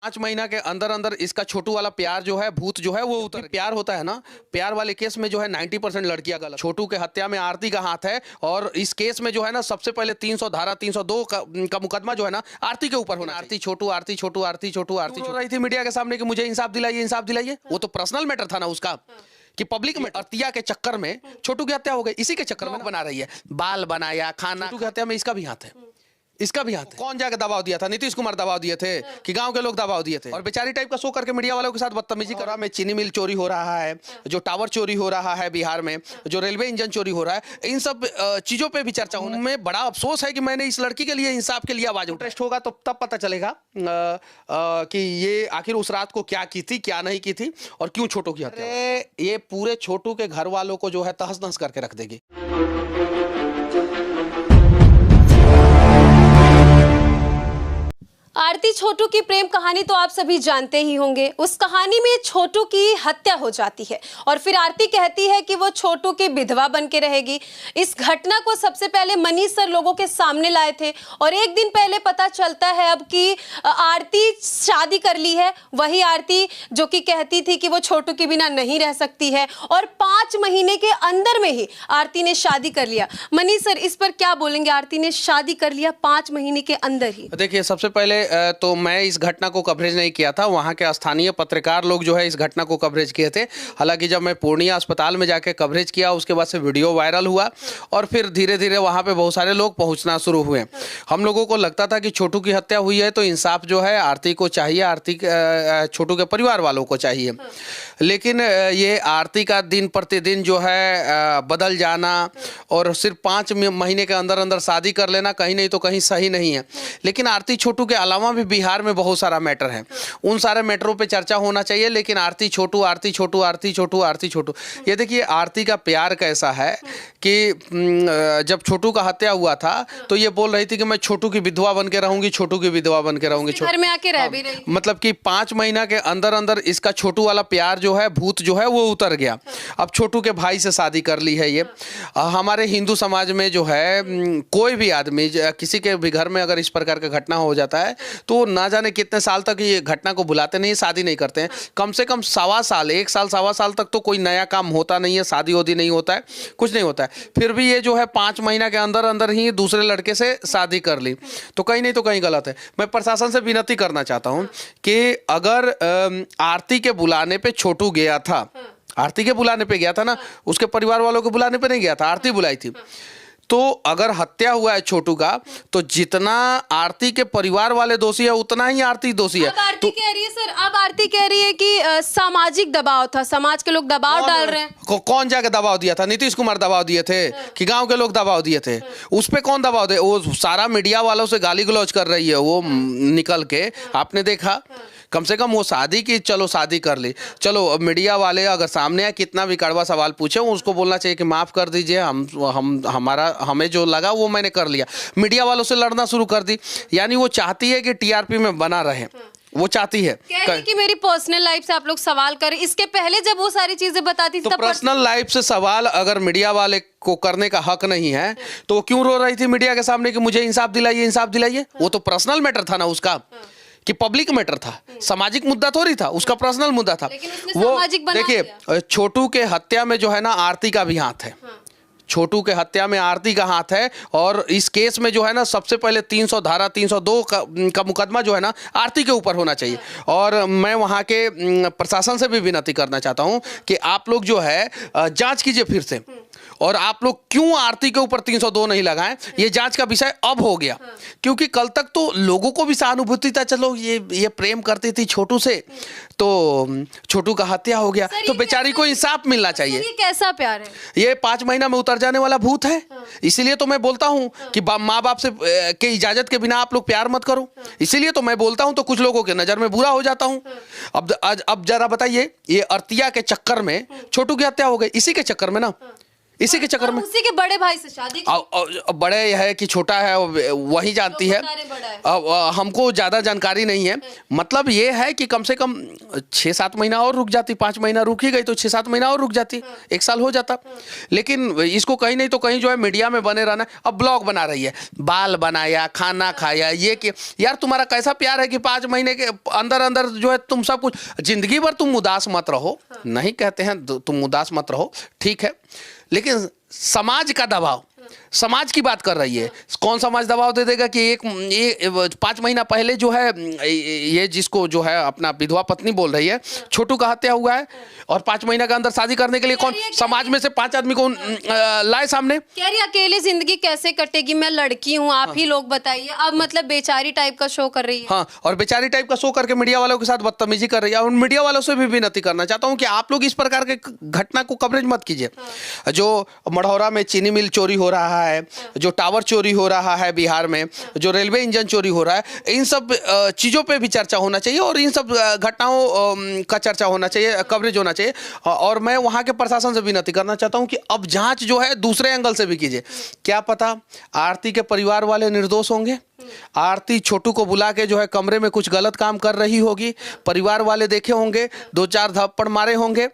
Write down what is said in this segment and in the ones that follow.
5 महीना के अंदर अंदर इसका छोटू वाला प्यार जो है, भूत जो है वो उतर। प्यार होता है ना, प्यार वाले केस में जो है 90% लड़कियां गलत। छोटू के हत्या में आरती का हाथ है, और इस केस में जो है ना सबसे पहले 300 धारा 302 का मुकदमा जो है ना आरती के ऊपर होना। आरती छोटू, आरती छोटू, आरती छोटू, आरती छोटू रही थी मीडिया के सामने कि मुझे इंसाफ दिलाइए, इंसाफ दिलाइए। वो तो पर्सनल मैटर था ना उसका, कि पब्लिक में अर्तिया के चक्कर में छोटू की हत्या हो गई। इसी के चक्कर में बना रही है, बाल बनाया, खाना। छोटू की हत्या में इसका भी हाथ है, इसका भी हाथ है। कौन जाके दबाव दिया था? नीतीश कुमार दबाव दिए थे कि गांव के लोग दबाव दिए थे? और बेचारी टाइप का शो करके मीडिया वालों के साथ बदतमीजी कर रहा। में चीनी मिल चोरी हो रहा है, जो टावर चोरी हो रहा है बिहार में, जो रेलवे इंजन चोरी हो रहा है, इन सब चीजों पे भी चर्चा होने में बड़ा अफसोस है कि मैंने इस लड़की के लिए, इंसाफ के लिए आवाज उठाई। इंटरेस्ट होगा तो तब पता चलेगा कि ये आखिर उस रात को क्या की थी, क्या नहीं की थी, और क्यों छोटू की हत्या। ये पूरे छोटू के घर वालों को जो है तहस नहस करके रख देगी। आरती छोटू की प्रेम कहानी तो आप सभी जानते ही होंगे। उस कहानी में छोटू की हत्या हो जाती है और फिर आरती कहती है कि वो छोटू की विधवा बन के रहेगी। इस घटना को सबसे पहले मनीष सर लोगों के सामने लाए थे और एक दिन पहले पता चलता है अब कि आरती शादी कर ली है। वही आरती जो कि कहती थी कि वो छोटू के बिना नहीं रह सकती है, और 5 महीने के अंदर में ही आरती ने शादी कर लिया। मनीष सर, इस पर क्या बोलेंगे? आरती ने शादी कर लिया 5 महीने के अंदर ही। देखिए, सबसे पहले तो मैं इस घटना को कवरेज नहीं किया था, वहाँ के स्थानीय पत्रकार लोग जो है इस घटना को कवरेज किए थे। हालांकि जब मैं पूर्णिया अस्पताल में जाके कवरेज किया, उसके बाद से वीडियो वायरल हुआ और फिर धीरे धीरे वहाँ पे बहुत सारे लोग पहुँचना शुरू हुए। हम लोगों को लगता था कि छोटू की हत्या हुई है तो इंसाफ जो है आरती को चाहिए, आरती छोटू के परिवार वालों को चाहिए। लेकिन ये आरती का दिन प्रतिदिन जो है बदल जाना और सिर्फ 5 महीने के अंदर अंदर शादी कर लेना कहीं नहीं तो कहीं सही नहीं है। लेकिन आरती छोटू के अलावा भी बिहार में बहुत सारा मैटर है, उन सारे मैटरों पे चर्चा होना चाहिए। लेकिन आरती छोटू, आरती छोटू, आरती छोटू, आरती छोटू, ये देखिए आरती का प्यार कैसा है कि जब छोटू का हत्या हुआ था तो ये बोल रही थी कि मैं छोटू की विधवा बन के रहूंगी, छोटू की विधवा बन के रहूंगी। घर में आके रह भी रही, मतलब कि 5 महीना के अंदर अंदर इसका छोटू वाला प्यार जो है, भूत जो है वो उतर गया। अब छोटू के भाई से शादी कर ली है ये। हमारे हिंदू समाज में जो है कोई भी आदमी किसी के भी घर में अगर इस प्रकार का घटना हो जाता है तो ना जाने कितने साल तक ये घटना को भुलाते नहीं, शादी नहीं करते हैं। कम से कम 1.25 साल, 1 साल 1.25 साल तक तो कोई नया काम होता नहीं है, शादी वादी नहीं होता है, कुछ नहीं होता है। फिर भी ये जो है 5 महीना के अंदर अंदर ही दूसरे लड़के से शादी कर ली, तो कहीं नहीं तो कहीं गलत है। मैं प्रशासन से विनती करना चाहता हूँ कि अगर आरती के बुलाने पे छोटू गया था, आरती के बुलाने पे गया था ना, उसके परिवार वालों के बुलाने पे नहीं गया था, आरती बुलाई थी, तो अगर हत्या हुआ है छोटू का तो जितना आरती के परिवार वाले दोषी है उतना ही आरती दोषी है। अब आरती कह रही है सर, अब आरती कह रही है कि सामाजिक दबाव था, समाज के लोग दबाव डाल रहे हैं। कौन जाके दबाव दिया था? नीतीश कुमार दबाव दिए थे कि गांव के लोग दबाव दिए थे? उस पे कौन दबाव दे? वो सारा मीडिया वालों से गाली गलौज कर रही है वो निकल के, आपने देखा? कम से कम वो शादी की, चलो शादी कर ली, चलो मीडिया वाले अगर सामने आए कितना भी कड़वा सवाल पूछे उसको बोलना चाहिए कि माफ कर दीजिए, हमें जो लगा वो मैंने कर लिया। मीडिया वालों से लड़ना शुरू कर दी, यानी वो चाहती है कि टीआरपी में बना रहे, वो चाहती है कि मेरी पर्सनल लाइफ से आप लोग सवाल करें। इसके पहले जब वो सारी चीजें बताती थी तो पर्सनल लाइफ से सवाल अगर मीडिया वाले को करने का हक नहीं है तो वो क्यों रो रही थी मीडिया के सामने कि मुझे इंसाफ दिलाइए, इंसाफ दिलाइए? वो तो पर्सनल मैटर था ना उसका, कि पब्लिक मैटर था, सामाजिक मुद्दा थोड़ी था, उसका पर्सनल मुद्दा था। वो देखिए, छोटू के हत्या में जो है ना आरती का भी हाथ है, छोटू के हत्या में आरती का हाथ है, और इस केस में जो है ना सबसे पहले 300 धारा 302 का मुकदमा जो है ना आरती के ऊपर होना चाहिए। और मैं वहाँ के प्रशासन से भी विनती करना चाहता हूँ कि आप लोग जो है जांच कीजिए फिर से, और आप लोग क्यों आरती के ऊपर 302 नहीं लगाएं, ये जांच का विषय अब हो गया। क्योंकि कल तक तो लोगों को भी सहानुभूति था, चलो ये प्रेम करती थी छोटू से, तो छोटू का हत्या हो गया तो बेचारी को इंसाफ मिलना चाहिए। ये कैसा प्यार है? ये 5 महीना में उतर जाने वाला भूत है। इसीलिए तो मैं बोलता हूँ कि माँ बाप से के इजाजत के बिना आप लोग प्यार मत करो। इसीलिए तो मैं बोलता हूँ, तो कुछ लोगों के नजर में बुरा हो जाता हूँ। अब जरा बताइए, ये अर्तिया के चक्कर में छोटू की हत्या हो गई, इसी के चक्कर में ना, इसी के चक्कर में उसी के बड़े भाई से शादी बड़े है कि छोटा है वही जानती है। अब हमको ज़्यादा जानकारी नहीं है। मतलब ये है कि कम से कम 6-7 महीना और रुक जाती, 5 महीना रुक ही गई तो 6-7 महीना और रुक जाती, 1 साल हो जाता। लेकिन इसको कहीं नहीं तो कहीं जो है मीडिया में बने रहना। अब ब्लॉग बना रही है, बाल बनाया, खाना खाया, ये कि यार तुम्हारा कैसा प्यार है कि 5 महीने के अंदर अंदर जो है तुम सब कुछ, जिंदगी भर तुम उदास मत रहो। नहीं कहते हैं तुम उदास मत रहो, ठीक है, लेकिन समाज का दबाव, समाज की बात कर रही है। कौन समाज दबाव दे देगा कि ये 5 महीना पहले जो है ये जिसको जो है अपना विधवा पत्नी बोल रही है, छोटू का हत्या हुआ है और 5 महीना के अंदर शादी करने के लिए कौन समाज में से 5 आदमी को लाए सामने। कह रही अकेले जिंदगी कैसे कटेगी, मैं लड़की हूँ, आप ही लोग बताइए। अब मतलब बेचारी टाइप का शो कर रही है। हाँ, और बेचारी टाइप का शो करके मीडिया वालों के साथ बदतमीजी कर रही है। और मीडिया वालों से भी विनती करना चाहता हूँ कि आप लोग इस प्रकार के घटना को कवरेज मत कीजिए। जो मढ़ौरा में चीनी मिल चोरी हो रहा है, जो टावर चोरी हो रहा है बिहार में, जो रेलवे इंजन चोरी हो रहा है, इन सब चीज़ों पे भी चर्चा होना चाहिए और इन सब घटनाओं का चर्चा होना चाहिए, कवरेज होना चाहिए। और मैं वहाँ के प्रशासन से विनती करना चाहता हूँ कि अब जांच जो है दूसरे एंगल से भी कीजिए। क्या पता आरती के परिवार वाले निर्दोष होंगे, आरती छोटू को बुला के जो है कमरे में कुछ गलत काम कर रही होगी, परिवार वाले देखे होंगे, 2-4 थप्पड़ मारे होंगे,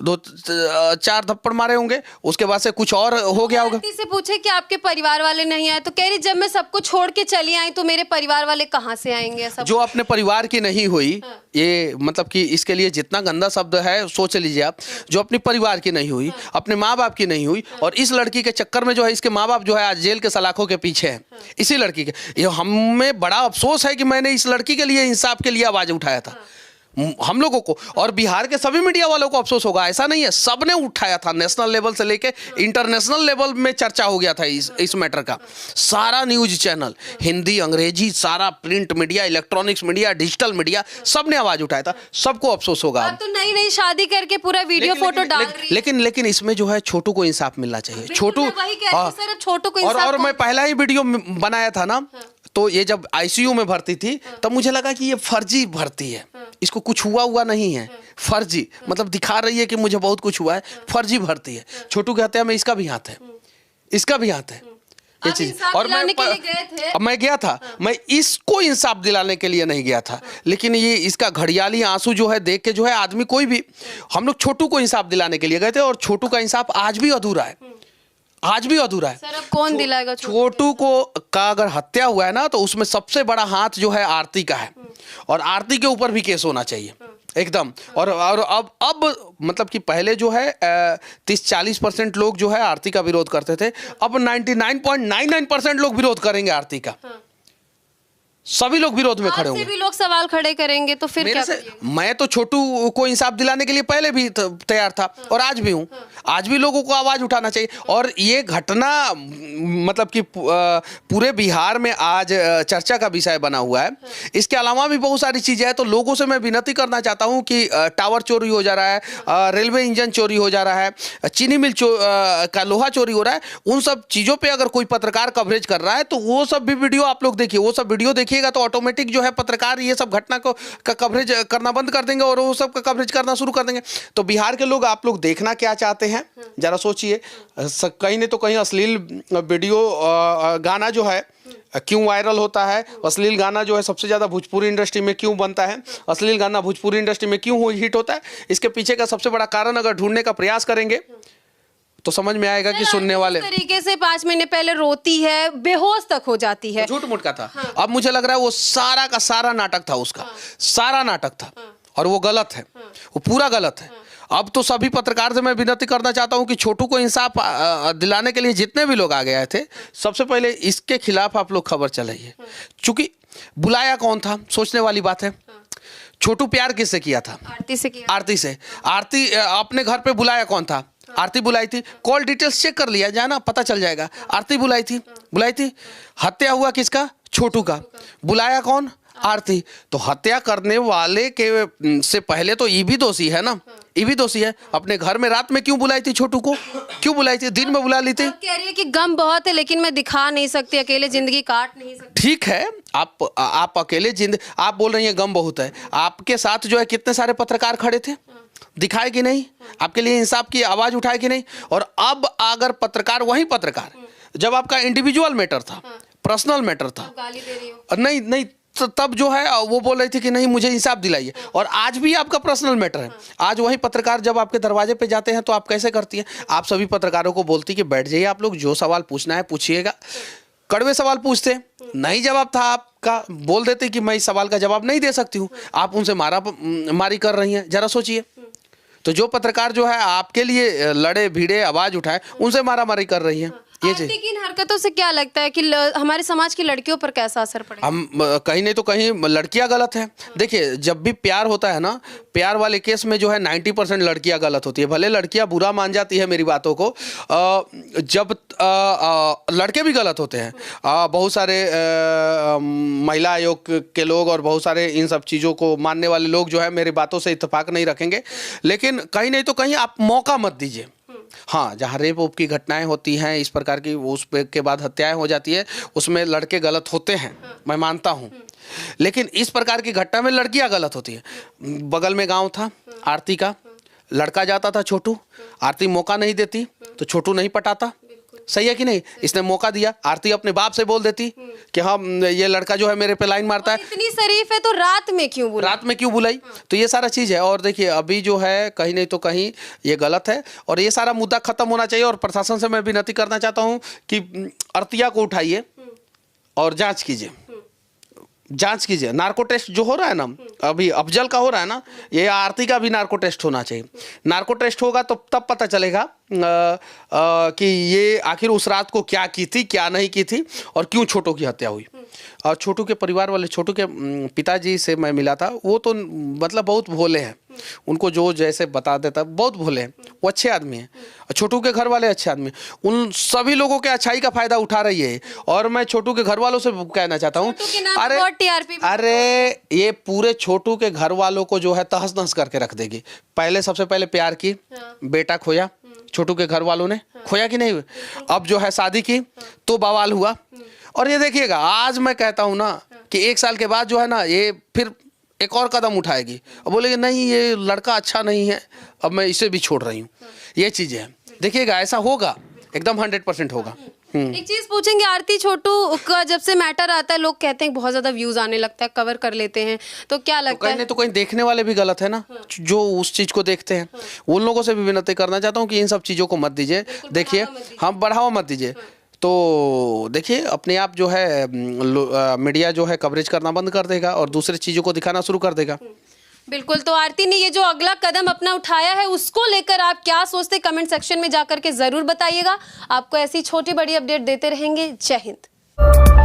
2-4 थप्पड़ मारे होंगे, उसके बाद से कुछ और हो गया होगा। से पूछे कि आपके परिवार वाले नहीं आए तो कह रही जब मैं सबको छोड़ के चली आई तो मेरे परिवार वाले कहाँ से आएंगे। सब जो अपने परिवार की नहीं हुई, ये मतलब कि इसके लिए जितना गंदा शब्द है सोच लीजिए आप, जो अपने परिवार की नहीं हुई, अपने माँ बाप की नहीं हुई, और इस लड़की के चक्कर में जो है इसके माँ बाप जो है आज जेल के सलाखों के पीछे हैं इसी लड़की के। ये हमें बड़ा अफसोस है कि मैंने इस लड़की के लिए, इंसाफ के लिए आवाज उठाया था। हम लोगों को और बिहार के सभी मीडिया वालों को अफसोस होगा, ऐसा नहीं है, सबने उठाया था। नेशनल लेवल से लेके इंटरनेशनल लेवल में चर्चा हो गया था इस मैटर का। सारा न्यूज चैनल, हिंदी, अंग्रेजी, सारा print media, electronics media, digital media, सबने आवाज उठाया था। सबको अफसोस होगा। अब तो नई शादी करके पूरा वीडियो फोटो डाल रही है। लेकिन इसमें जो है छोटू को इंसाफ मिलना चाहिए। छोटू, छोटू को, और मैं पहला ही वीडियो बनाया था ना, तो ये जब आईसीयू में भर्ती थी तब मुझे लगा कि ये फर्जी भर्ती है, इसको कुछ हुआ नहीं है, फर्जी मतलब दिखा रही है कि मुझे बहुत कुछ हुआ है, फर्जी भर्ती है। छोटू की हत्या में इसका भी हाथ है, इसका भी हाथ है ये चीज। और मैं गया था, मैं इसको इंसाफ दिलाने के लिए नहीं गया था, लेकिन ये इसका घड़ियाली आंसू जो है देख के जो है आदमी, कोई भी, हम लोग छोटू को इंसाफ दिलाने के लिए गए थे और छोटू का इंसाफ आज भी अधूरा है, आज भी अधूरा है। सर अब कौन दिलाएगा? छोटू को का अगर हत्या हुआ है ना तो उसमें सबसे बड़ा हाथ जो है आरती का है, और आरती के ऊपर भी केस होना चाहिए एकदम। और अब मतलब कि पहले जो है 30-40% लोग जो है आरती का विरोध करते थे, अब 99.99% लोग विरोध करेंगे आरती का। सभी लोग विरोध में खड़े होंगे, भी लोग सवाल खड़े करेंगे तो फिर क्या? मैं तो छोटू को इंसाफ दिलाने के लिए पहले भी तैयार था और आज भी हूं। आज भी लोगों को आवाज उठाना चाहिए। और ये घटना मतलब कि पूरे बिहार में आज चर्चा का विषय बना हुआ है। इसके अलावा भी बहुत सारी चीजें हैं, तो लोगों से मैं विनती करना चाहता हूं कि टावर चोरी हो जा रहा है, रेलवे इंजन चोरी हो जा रहा है, चीनी मिल का लोहा चोरी हो रहा है, उन सब चीजों पर अगर कोई पत्रकार कवरेज कर रहा है तो वो सब भी वीडियो आप लोग देखिए। वो सब वीडियो देखिएगा तो ऑटोमेटिक जो है पत्रकार ये सब घटना को का कवरेज करना बंद कर देंगे और वो सब का कवरेज करना शुरू कर देंगे। तो बिहार के लोग, आप लोग देखना क्या चाहते हैं जरा सोचिए। कहीं नहीं तो कहीं अश्लील वीडियो गाना जो है क्यों वायरल होता है, अश्लील गाना जो है सबसे ज़्यादा भोजपुरी इंडस्ट्री में क्यों बनता है, अश्लील गाना भोजपुरी इंडस्ट्री में क्यों हिट होता है, इसके पीछे का सबसे बड़ा कारण अगर ढूंढने का प्रयास करेंगे तो समझ में आएगा कि सुनने वाले तरीके से 5 महीने पहले रोती है, बेहोश तक हो जाती है, झूठ मूठ का था। अब मुझे लग रहा है वो सारा का सारा नाटक था, उसका सारा नाटक था और वो गलत है, वो पूरा गलत है। अब तो सभी पत्रकार से मैं विनती करना चाहता हूं कि छोटू को इंसाफ दिलाने के लिए जितने भी लोग आगे आए थे, सबसे पहले इसके खिलाफ आप लोग खबर चलाइए। चूंकि बुलाया कौन था, सोचने वाली बात है। छोटू प्यार किससे किया था? आरती से किया। आरती से। आरती अपने घर पे बुलाया कौन था? आरती बुलाई थी। कॉल डिटेल्स चेक कर लिया जाना, पता चल जाएगा। आरती बुलाई थी। हत्या हुआ किसका? छोटू का। बुलाया कौन? आरती। तो हत्या करने वाले के से पहले तो ये भी दोषी है ना, ये भी दोषी है। अपने घर में रात में क्यों बुलाई थी छोटू को? क्यों बुलाई थी? दिन में बुला ली थी। कह रही है कि गम बहुत है लेकिन मैं दिखा नहीं सकती, अकेले जिंदगी काट नहीं सकती। ठीक है, आप अकेले आप बोल रही हैं गम बहुत है, आपके साथ जो है कितने सारे पत्रकार खड़े थे, दिखाए कि नहीं, आपके लिए इंसाफ की आवाज उठाए कि नहीं। और अब अगर पत्रकार, वही पत्रकार जब आपका इंडिविजुअल मैटर था, पर्सनल मैटर था, गाली दे रही हो। नहीं नहीं, तब जो है वो बोल रही थी कि नहीं मुझे इंसाफ दिलाइए। और आज भी आपका पर्सनल मैटर है। आज वही पत्रकार जब आपके दरवाजे पे जाते हैं तो आप कैसे करती हैं? आप सभी पत्रकारों को बोलती कि बैठ जाइए, आप लोग जो सवाल पूछना है पूछिएगा। कड़वे सवाल पूछते, नहीं जवाब था आपका, बोल देते कि मैं इस सवाल का जवाब नहीं दे सकती हूँ, आप उनसे मारी कर रही हैं। जरा सोचिए, तो जो पत्रकार जो है आपके लिए लड़े भिड़े आवाज उठाए, उनसे मारामारी कर रही है। आरती की इन हरकतों से क्या लगता है कि हमारे समाज की लड़कियों पर कैसा असर पड़ेगा? हम कहीं नहीं तो कहीं लड़कियां गलत हैं। देखिए, जब भी प्यार होता है ना, प्यार वाले केस में जो है 90% लड़कियां गलत होती है। भले लड़कियां बुरा मान जाती है मेरी बातों को, जब लड़के भी गलत होते हैं। बहुत सारे महिला आयोग के लोग और बहुत सारे इन सब चीज़ों को मानने वाले लोग जो है मेरी बातों से इत्तेफाक नहीं रखेंगे, लेकिन कहीं नहीं तो कहीं आप मौका मत दीजिए। हाँ, जहाँ रेप वोप की घटनाएं होती हैं इस प्रकार की, उस के बाद हत्याएं हो जाती है, उसमें लड़के गलत होते हैं, मैं मानता हूँ। लेकिन इस प्रकार की घटना में लड़कियां गलत होती है। बगल में गांव था आरती का, लड़का जाता था छोटू, आरती मौका नहीं देती तो छोटू नहीं पटाता। सही है कि नहीं? इसने मौका दिया, आरती अपने बाप से बोल देती कि हाँ ये लड़का जो है मेरे पे लाइन मारता है। इतनी शरीफ है तो रात में क्यों बुलाई? तो ये सारा चीज़ है। और देखिए, अभी जो है कहीं नहीं तो कहीं ये गलत है और ये सारा मुद्दा खत्म होना चाहिए। और प्रशासन से मैं विनती करना चाहता हूँ कि अर्तिया को उठाइए और जांच कीजिए। नार्को टेस्ट जो हो रहा है ना, अभी अफजल का हो रहा है ना, ये आरती का भी नार्को टेस्ट होना चाहिए। नार्को टेस्ट होगा तो तब पता चलेगा कि ये आखिर उस रात को क्या की थी, क्या नहीं की थी और क्यों छोटू की हत्या हुई। और छोटू के परिवार वाले, छोटू के पिताजी से मैं मिला था, वो तो मतलब बहुत भोले हैं। उनको जो जैसे बता देता, बहुत भोले हैं, वो अच्छे आदमी हैं। छोटू के घर वाले अच्छे आदमी, उन सभी लोगों के अच्छाई का फायदा उठा रही है। और मैं छोटू के घर वालों से कहना चाहता हूँ, अरे ये पूरे छोटू के घर वालों को जो है तहस नहस करके रख देगी। पहले सबसे पहले प्यार की, बेटा खोया, छोटू के घर वालों ने खोया कि नहीं? अब जो है शादी की तो बवाल हुआ। और ये देखिएगा, आज मैं कहता हूँ ना कि 1 साल के बाद जो है ना, ये फिर एक और कदम उठाएगी और बोलेगी नहीं ये लड़का अच्छा नहीं है, अब मैं इसे भी छोड़ रही हूँ। ये चीज़ें हैं, देखिएगा ऐसा होगा, एकदम 100% होगा। एक चीज पूछेंगे, आरती छोटू का जब से मैटर आता है लोग कहते हैं बहुत ज्यादा व्यूज आने लगता है, कवर कर लेते हैं, तो क्या लगता है? तो कहीं देखने वाले भी गलत है ना, जो उस चीज को देखते हैं। उन लोगों से भी विनती करना चाहता हूँ कि इन सब चीजों को मत दीजिए। देखिए, हम बढ़ावा मत दीजिए। तो देखिए, अपने आप जो है मीडिया जो है कवरेज करना बंद कर देगा और दूसरी चीजों को दिखाना शुरू कर देगा। बिल्कुल। तो आरती ने ये जो अगला कदम अपना उठाया है उसको लेकर आप क्या सोचते, कमेंट सेक्शन में जाकर के जरूर बताइएगा। आपको ऐसी छोटी बड़ी अपडेट देते रहेंगे। जय हिंद।